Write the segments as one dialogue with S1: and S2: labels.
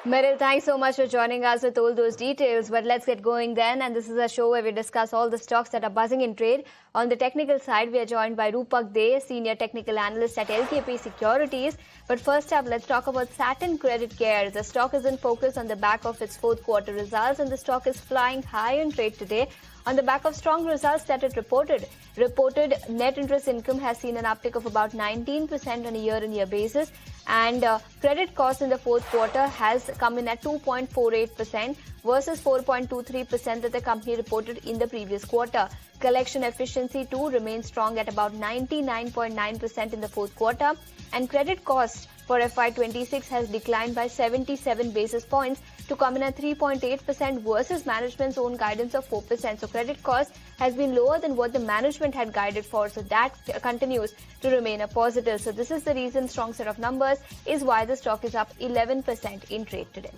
S1: Meryl, thanks so much for joining us with all those details. But let's get going then. And this is a show where we discuss all the stocks that are buzzing in trade. On the technical side, we are joined by Rupak De, Senior Technical Analyst at LKP Securities. But first up, let's talk about Satin Credit Care. The stock is in focus on the back of its fourth quarter results, and the stock is flying high in trade today on the back of strong results that it reported. Reported net interest income has seen an uptick of about 19% on a year-on-year basis, and credit cost in the fourth quarter has come in at 2.48% versus 4.23% that the company reported in the previous quarter. Collection efficiency too remains strong at about 99.9% in the fourth quarter, and credit cost for FY26 has declined by 77 basis points to come in at 3.8% versus management's own guidance of 4%. So credit cost has been lower than what the management had guided for. So that continues to remain a positive. So this is the reason, strong set of numbers, is why the stock is up 11% in trade today.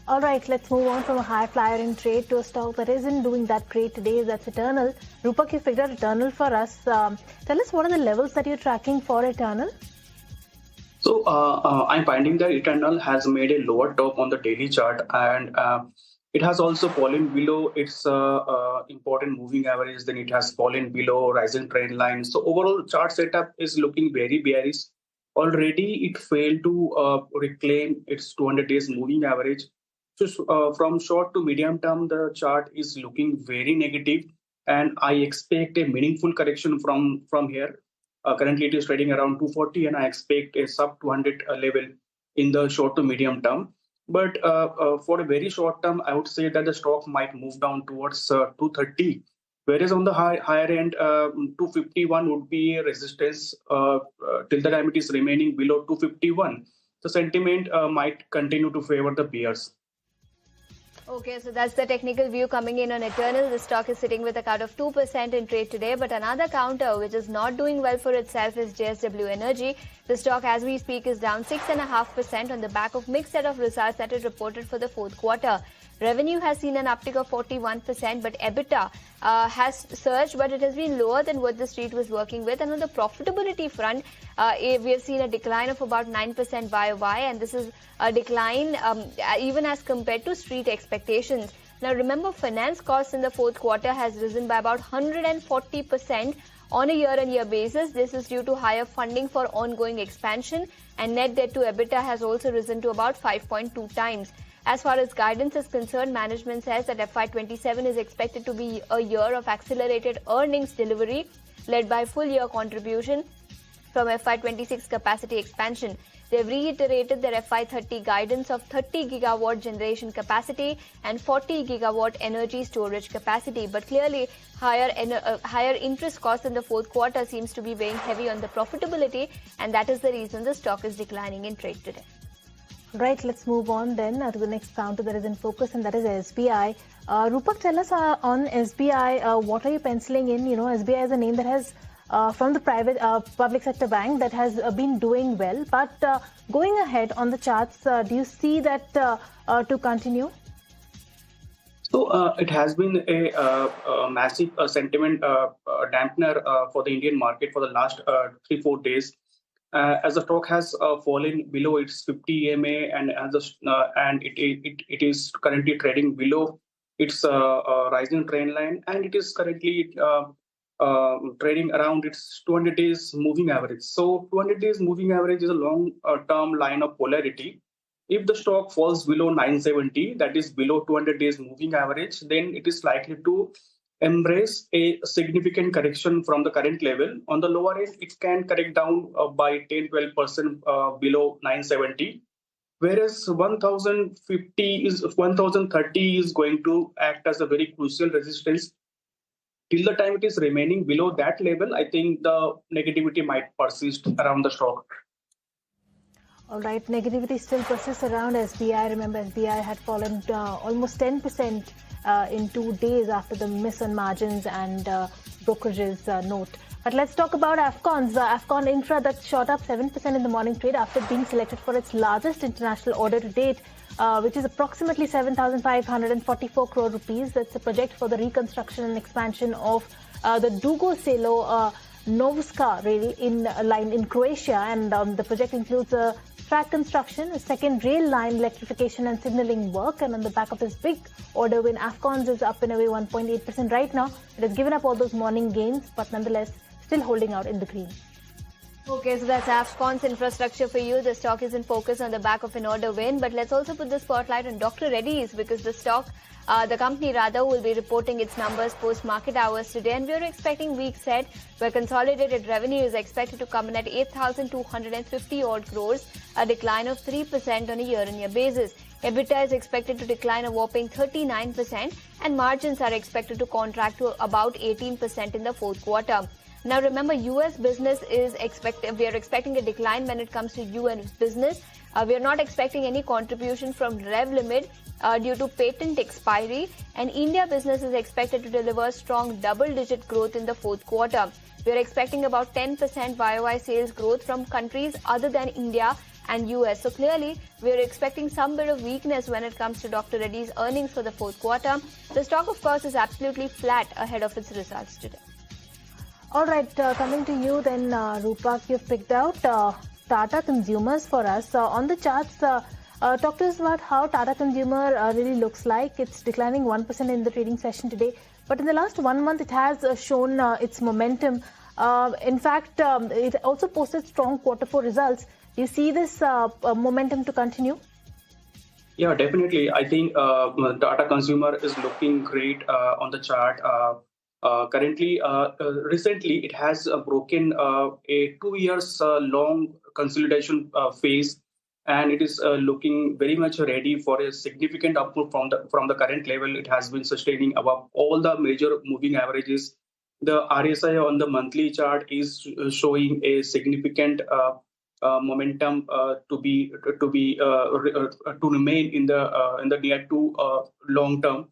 S2: All right, let's move on from a high flyer in trade to a stock that isn't doing that great today. That's Eternal. Rupak, you figured out Eternal for us. Tell us what are the levels that you're tracking for Eternal?
S3: So I'm finding that Eternal has made a lower top on the daily chart, and it has also fallen below its important moving average. Then it has fallen below rising trend line. So overall chart setup is looking very bearish. Already it failed to reclaim its 200 days moving average. So from short to medium term, the chart is looking very negative, and I expect a meaningful correction from here. Currently, it is trading around 240, and I expect a sub 200 level in the short to medium term. But for a very short term, I would say that the stock might move down towards 230. Whereas on the higher end, 251 would be a resistance till the time it is remaining below 251. The sentiment might continue to favor the peers.
S1: Okay, so that's the technical view coming in on Eternal. The stock is sitting with a cut of 2% in trade today, but another counter which is not doing well for itself is JSW Energy. The stock as we speak is down 6.5% on the back of mixed set of results that it reported for the fourth quarter. Revenue has seen an uptick of 41%, but EBITDA has surged, but it has been lower than what the street was working with. And on the profitability front, we have seen a decline of about 9% YOY, and this is a decline even as compared to street expectations. Now, remember, finance costs in the fourth quarter has risen by about 140% on a year-on-year basis. This is due to higher funding for ongoing expansion, and net debt to EBITDA has also risen to about 5.2 times. As far as guidance is concerned, management says that FY27 is expected to be a year of accelerated earnings delivery led by full year contribution from FY26 capacity expansion. They've reiterated their FY30 guidance of 30 gigawatt generation capacity and 40 gigawatt energy storage capacity. But clearly, higher interest costs in the fourth quarter seems to be weighing heavy on the profitability, and that is the reason the stock is declining in trade today.
S2: Right, let's move on then to the next counter that is in focus, and that is SBI. Rupak, tell us on SBI, what are you penciling in? You know, SBI is a name that has, from the public sector bank, that has been doing well. But going ahead on the charts, do you see that to continue?
S3: So it has been a massive sentiment dampener for the Indian market for the last 3-4 days. As the stock has fallen below its 50 EMA, and it is currently trading below its rising trend line, and it is currently trading around its 200 days moving average. So 200 days moving average is a long-term line of polarity. If the stock falls below 970, that is below 200 days moving average, then it is likely to embrace a significant correction from the current level. On the lower end, it can correct down by 10-12% below 970, whereas 1030 is going to act as a very crucial resistance. Till the time it is remaining below that level, I think the negativity might persist around the stock.
S2: All right, negativity still persists around SBI. Remember, SBI had fallen almost 10% in 2 days after the miss on margins and brokerage's note. But let's talk about Afcons. Afcon Infra that shot up 7% in the morning trade after being selected for its largest international order to date, which is approximately 7,544 crore rupees. That's a project for the reconstruction and expansion of the Dugo Selo Novska rail line in Croatia, and the project includes a track construction, a second rail line electrification and signaling work. And on the back of this big order win, Afcons is up and away 1.8% right now. It has given up all those morning gains, but nonetheless still holding out in the green.
S1: Okay, so that's Afcons Infrastructure for you. The stock is in focus on the back of an order win. But let's also put the spotlight on Dr. Reddy's, because the company will be reporting its numbers post-market hours today. And we're expecting week set, where consolidated revenue is expected to come in at 8,250 odd crores, a decline of 3% on a year-on-year basis. EBITDA is expected to decline a whopping 39%, and margins are expected to contract to about 18% in the fourth quarter. Now remember, US business we are expecting a decline when it comes to US business. We are not expecting any contribution from Rev Limit due to patent expiry, and India business is expected to deliver strong double-digit growth in the fourth quarter. We are expecting about 10% YOY sales growth from countries other than India and US. So clearly, we are expecting some bit of weakness when it comes to Dr. Reddy's earnings for the fourth quarter. The stock, of course, is absolutely flat ahead of its results today.
S2: All right, coming to you then, Rupak, you've picked out Tata Consumers for us. On the charts, talk to us about how Tata Consumer really looks like. It's declining 1% in the trading session today, but in the last 1 month, it has shown its momentum. In fact, it also posted strong Q4 results. Do you see this momentum to continue?
S3: Yeah, definitely. I think Tata Consumer is looking great on the chart. Currently, recently, it has broken a 2 years long consolidation phase, and it is looking very much ready for a significant upmove from the current level. It has been sustaining above all the major moving averages. The RSI on the monthly chart is showing a significant momentum to remain in the near to long term.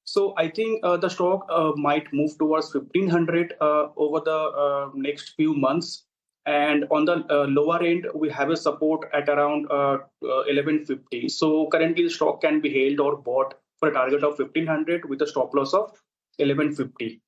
S3: So I think the stock might move towards 1500 over the next few months. And on the lower end, we have a support at around 1150. So currently the stock can be held or bought for a target of 1500 with a stop loss of 1150.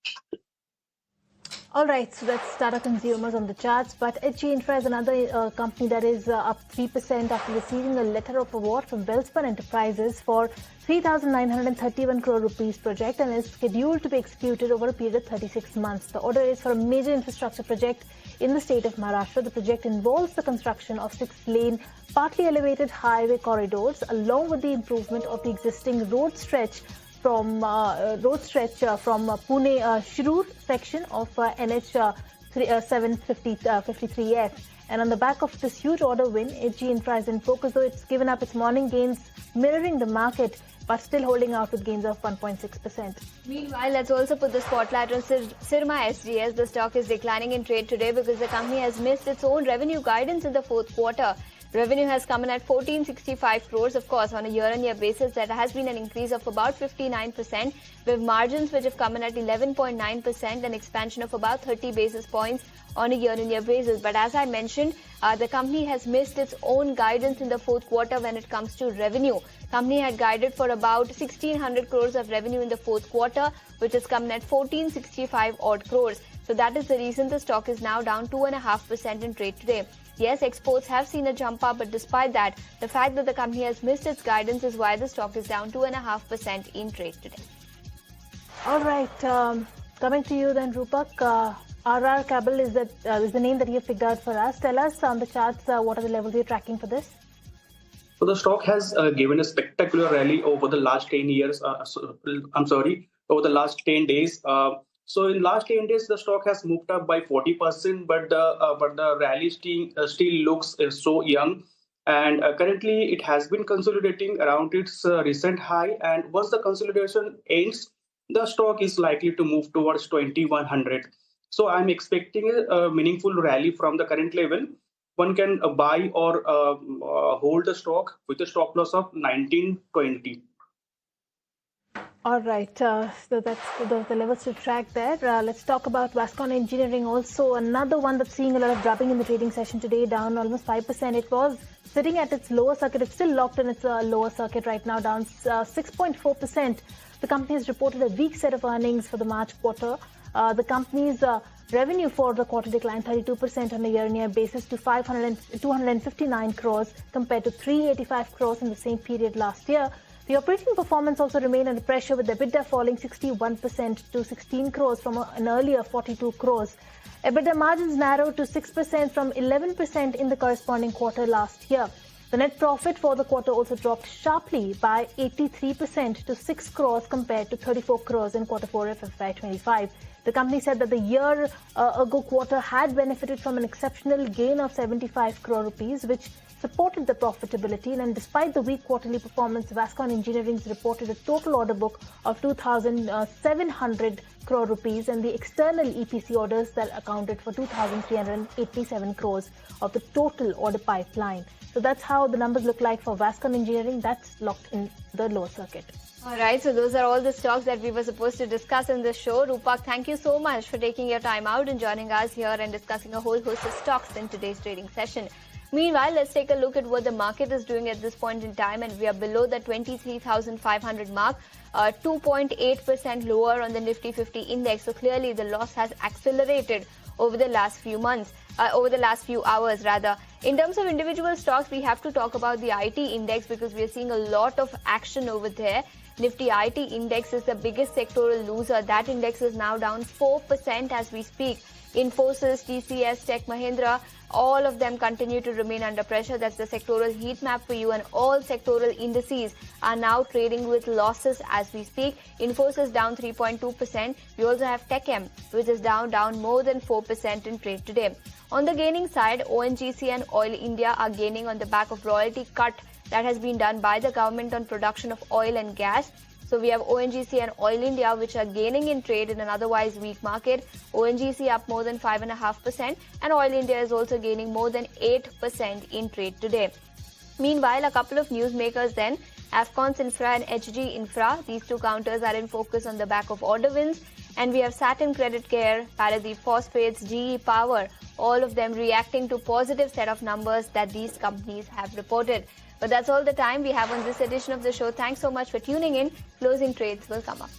S2: All right, so that's Tata Consumers on the charts. But HG Infra is another company that is up 3% after receiving a letter of award from Welspun Enterprises for 3,931 crore rupees project, and is scheduled to be executed over a period of 36 months. The order is for a major infrastructure project in the state of Maharashtra. The project involves the construction of 6-lane, partly elevated highway corridors, along with the improvement of the existing road stretch from Pune Shirur section of NH 753F. And on the back of this huge order win, HG Infra is in focus, though it's given up its morning gains, mirroring the market, but still holding out with gains of 1.6%.
S1: Meanwhile, let's also put the spotlight on Syrma SGS. The stock is declining in trade today because the company has missed its own revenue guidance in the fourth quarter. Revenue has come in at 1465 crores. Of course, on a year-on-year basis, that has been an increase of about 59%, with margins which have come in at 11.9%, an expansion of about 30 basis points on a year-on-year basis. But as I mentioned, the company has missed its own guidance in the fourth quarter when it comes to revenue. Company had guided for about 1600 crores of revenue in the fourth quarter, which has come in at 1465 odd crores. So that is the reason the stock is now down 2.5% in trade today. Yes, exports have seen a jump up, but despite that, the fact that the company has missed its guidance is why the stock is down 2.5% in trade today.
S2: All right, coming to you then, Rupak. RR Cable is the name that you have picked out for us. Tell us on the charts what are the levels you're tracking for this?
S3: So the stock has given a spectacular rally over the last 10 years. Over the last 10 days. So in last 10 days, the stock has moved up by 40%, but the rally still looks so young. And currently, it has been consolidating around its recent high. And once the consolidation ends, the stock is likely to move towards 2100. So I'm expecting a meaningful rally from the current level. One can buy or hold the stock with a stop loss of 1920.
S2: All right, so that's the levels to track there. Let's talk about Vascon Engineering, also another one that's seeing a lot of dropping in the trading session today, down almost 5%. It was sitting at its lower circuit. It's still locked in its lower circuit right now, down 6.4%. The company has reported a weak set of earnings for the March quarter. The company's revenue for the quarter declined 32% on a year-on-year basis to 259 crores compared to 385 crores in the same period last year. The operating performance also remained under pressure, with EBITDA falling 61% to 16 crores from an earlier 42 crores. EBITDA margins narrowed to 6% from 11% in the corresponding quarter last year. The net profit for the quarter also dropped sharply by 83% to 6 crores compared to 34 crores in quarter 4 of FY25. The company said that the year-ago quarter had benefited from an exceptional gain of 75 crore rupees, which supported the profitability. And despite the weak quarterly performance, Vascon Engineering reported a total order book of 2,700 crore rupees, and the external EPC orders that accounted for 2,387 crores of the total order pipeline. So that's how the numbers look like for Vascon Engineering. That's locked in the lower circuit.
S1: All right, so those are all the stocks that we were supposed to discuss in this show. Rupak, thank you so much for taking your time out and joining us here and discussing a whole host of stocks in today's trading session. Meanwhile, let's take a look at what the market is doing at this point in time, and we are below the 23,500 mark, 2.8% lower on the Nifty 50 index. So clearly the loss has accelerated over the last few hours rather. In terms of individual stocks, we have to talk about the IT index because we are seeing a lot of action over there. Nifty IT index is the biggest sectoral loser. That index is now down 4% as we speak. Infosys, TCS, Tech Mahindra, all of them continue to remain under pressure. That's the sectoral heat map for you, and all sectoral indices are now trading with losses as we speak. Infosys down 3.2%. We also have TechM, which is down more than 4% in trade today. On the gaining side, ONGC and Oil India are gaining on the back of royalty cut that has been done by the government on production of oil and gas. So we have ONGC and Oil India, which are gaining in trade in an otherwise weak market. ONGC up more than 5.5%, and Oil India is also gaining more than 8% in trade today. Meanwhile, a couple of newsmakers then, Afcons Infra and HG Infra, these two counters are in focus on the back of order wins. And we have Satin Credit Care, Paradeep Phosphates, GE Power, all of them reacting to positive set of numbers that these companies have reported. But that's all the time we have on this edition of the show. Thanks so much for tuning in. Closing trades will come up.